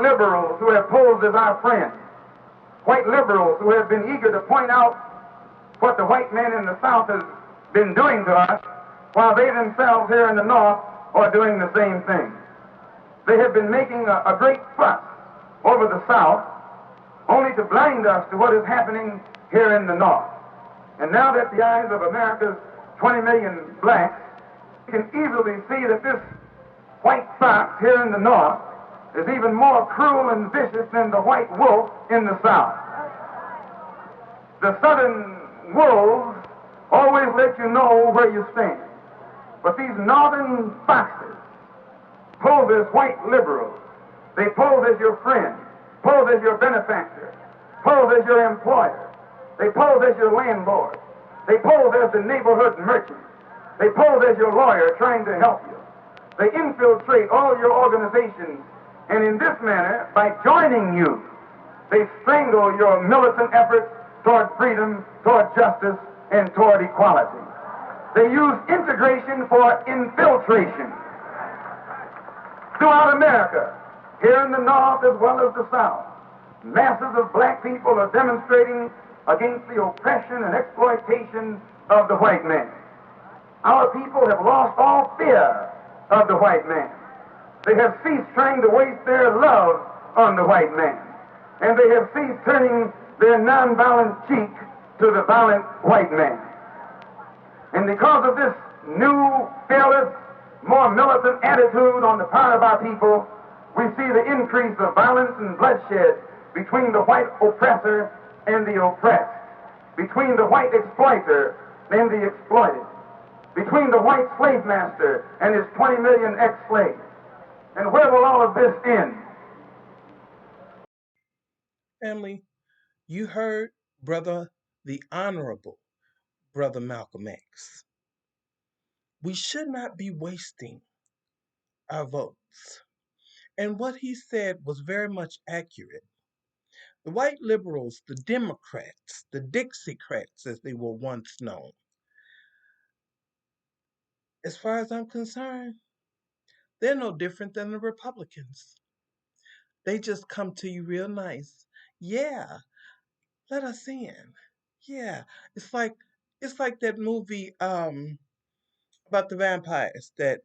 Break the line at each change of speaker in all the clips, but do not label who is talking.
liberals who have posed as our friends, white liberals who have been eager to point out what the white man in the South has been doing to us, while they themselves here in the North are doing the same thing. They have been making a great fuss over the South, only to blind us to what is happening here in the North. And now that the eyes of America's 20 million blacks can easily see that this white fox here in the North is even more cruel and vicious than the white wolf in the South. The Southern wolves always let you know where you stand. But these northern foxes pose as white liberals. They pose as your friend, pose as your benefactor, pose as your employer. They pose as your landlord. They pose as the neighborhood merchant. They pose as your lawyer trying to help you. They infiltrate all your organizations, and in this manner, by joining you, they strangle your militant efforts toward freedom, toward justice, and toward equality. They use integration for infiltration. Throughout America, here in the North as well as the South, masses of black people are demonstrating against the oppression and exploitation of the white man. Our people have lost all fear of the white man. They have ceased trying to waste their love on the white man. And they have ceased turning their nonviolent cheek to the violent white man. And because of this new, fearless, more militant attitude on the part of our people, we see the increase of violence and bloodshed between the white oppressor and the oppressed, between the white exploiter and the exploited, between the white slave master and his 20 million ex-slaves. And where will all of this end?
Family, you heard the Honorable Brother Malcolm X. We should not be wasting our votes. And what he said was very much accurate. The white liberals, the Democrats, the Dixiecrats, as they were once known, as far as I'm concerned, they're no different than the Republicans. They just come to you real nice. Yeah, let us in. Yeah, it's like it's like that movie about the vampires that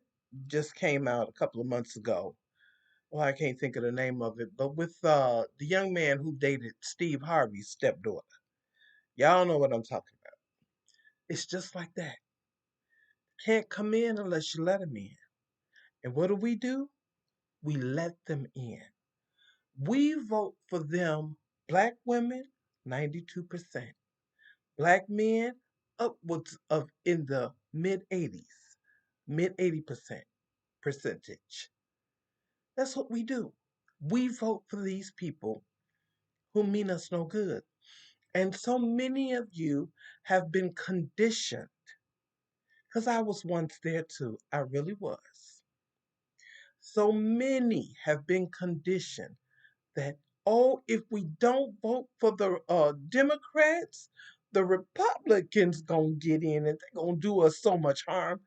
just came out a couple of months ago. Well, I can't think of the name of it, but with the young man who dated Steve Harvey's stepdaughter. Y'all know what I'm talking about. It's just like that. Can't come in unless you let them in. And what do? We let them in. We vote for them, black women, 92%. Black men, upwards of in the mid 80s, mid 80% percentage. That's what we do. We vote for these people who mean us no good. And so many of you have been conditioned, because I was once there too. I really was. So many have been conditioned that, oh, if we don't vote for the Democrats, the Republicans gonna get in and they're gonna do us so much harm.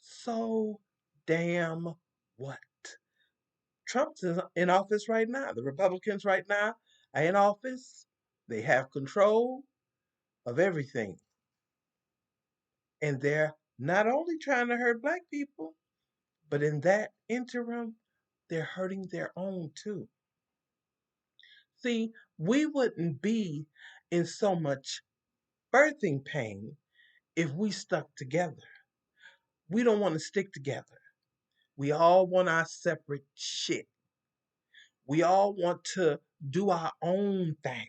So damn what? Trump's in office right now. The Republicans right now are in office. They have control of everything. And they're not only trying to hurt black people, but in that interim, they're hurting their own too. See, we wouldn't be in so much birthing pain if we stuck together. We don't want to stick together. We all want our separate shit. We all want to do our own thing.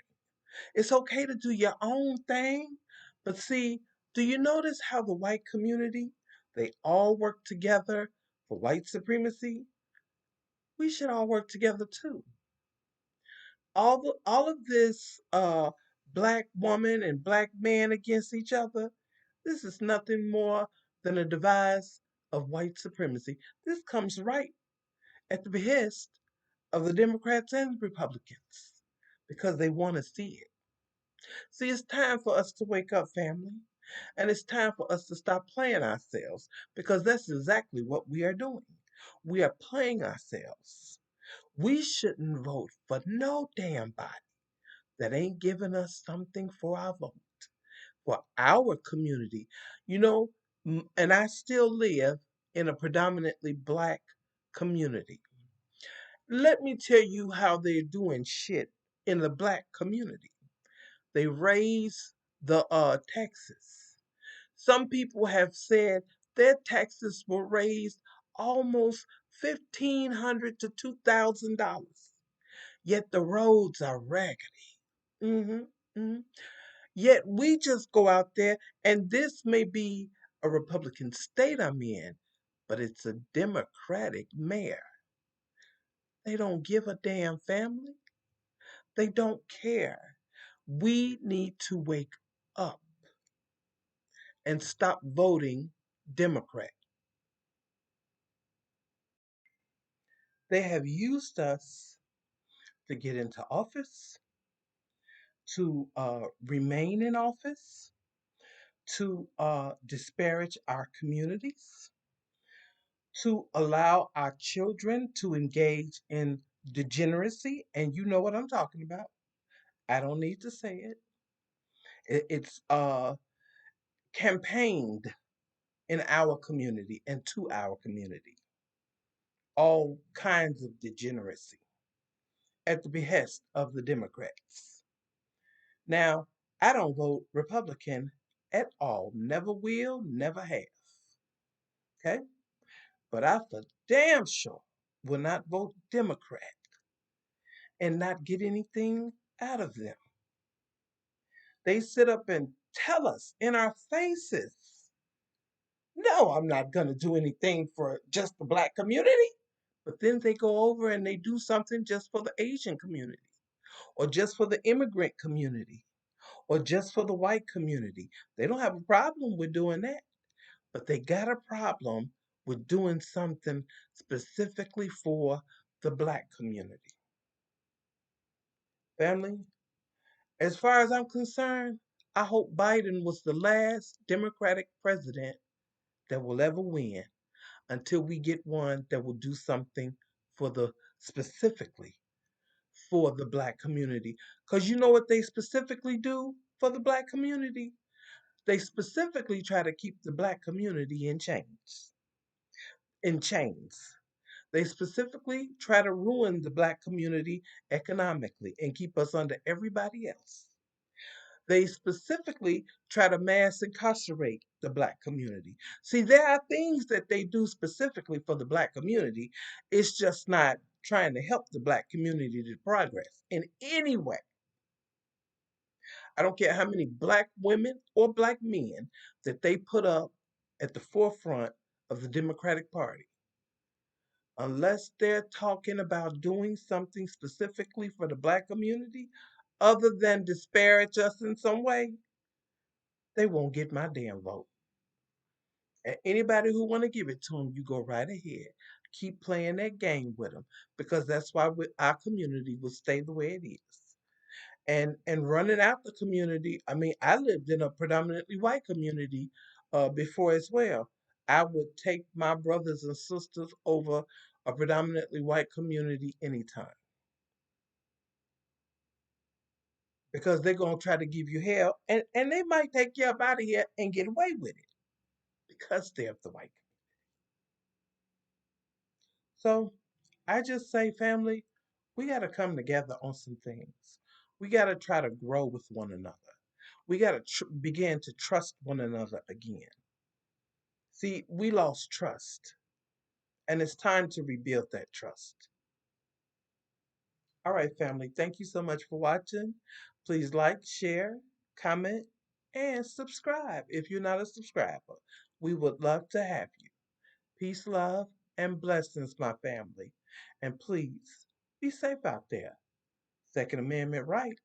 It's okay to do your own thing, but see, do you notice how the white community, they all work together for white supremacy? We should all work together too. All of this black woman and black man against each other, this is nothing more than a device of white supremacy. This comes right at the behest of the Democrats and Republicans because they want to see it. See, it's time for us to wake up, family. And it's time for us to stop playing ourselves because that's exactly what we are doing. We are playing ourselves. We shouldn't vote for no damn body that ain't giving us something for our vote, for our community. You know, and I still live in a predominantly black community. Let me tell you how they're doing shit in the black community. They raise the taxes. Some people have said their taxes were raised almost $1,500 to $2,000. Yet the roads are raggedy. hmm hmm Yet we just go out there, and this may be a Republican state I'm in, but it's a Democratic mayor. They don't give a damn, family. They don't care. We need to wake up and stop voting Democrat. They have used us to get into office, to remain in office, to disparage our communities, to allow our children to engage in degeneracy. And you know what I'm talking about. I don't need to say it. It's campaigned in our community and to our community. All kinds of degeneracy at the behest of the Democrats. Now, I don't vote Republican at all. Never will, never have. Okay? But I for damn sure will not vote Democrat and not get anything out of them. They sit up and tell us in our faces, no, I'm not going to do anything for just the black community. But then they go over and they do something just for the Asian community, or just for the immigrant community, or just for the white community. They don't have a problem with doing that, but they got a problem with doing something specifically for the black community. Family, as far as I'm concerned, I hope Biden was the last Democratic president that will ever win until we get one that will do something for the specifically for the black community. Because you know what they specifically do for the black community? They specifically try to keep the black community in chains. In chains. They specifically try to ruin the black community economically and keep us under everybody else. They specifically try to mass incarcerate the black community. See, there are things that they do specifically for the black community. It's just not trying to help the black community to progress in any way. I don't care how many black women or black men that they put up at the forefront of the Democratic Party. Unless they're talking about doing something specifically for the black community, other than disparage us in some way, they won't get my damn vote. And anybody who want to give it to them, you go right ahead. Keep playing that game with them, because that's why our community will stay the way it is. And running out the community. I mean, I lived in a predominantly white community before as well. I would take my brothers and sisters over a predominantly white community anytime, because they're gonna try to give you hell, and they might take you up out of here and get away with it because they're of the white. So I just say, family, we got to come together on some things. We got to try to grow with one another. We got to begin to trust one another again. See, we lost trust, and it's time to rebuild that trust. All right, family, thank you so much for watching. Please like, share, comment, and subscribe if you're not a subscriber. We would love to have you. Peace, love, and blessings, my family. And please be safe out there. Second Amendment right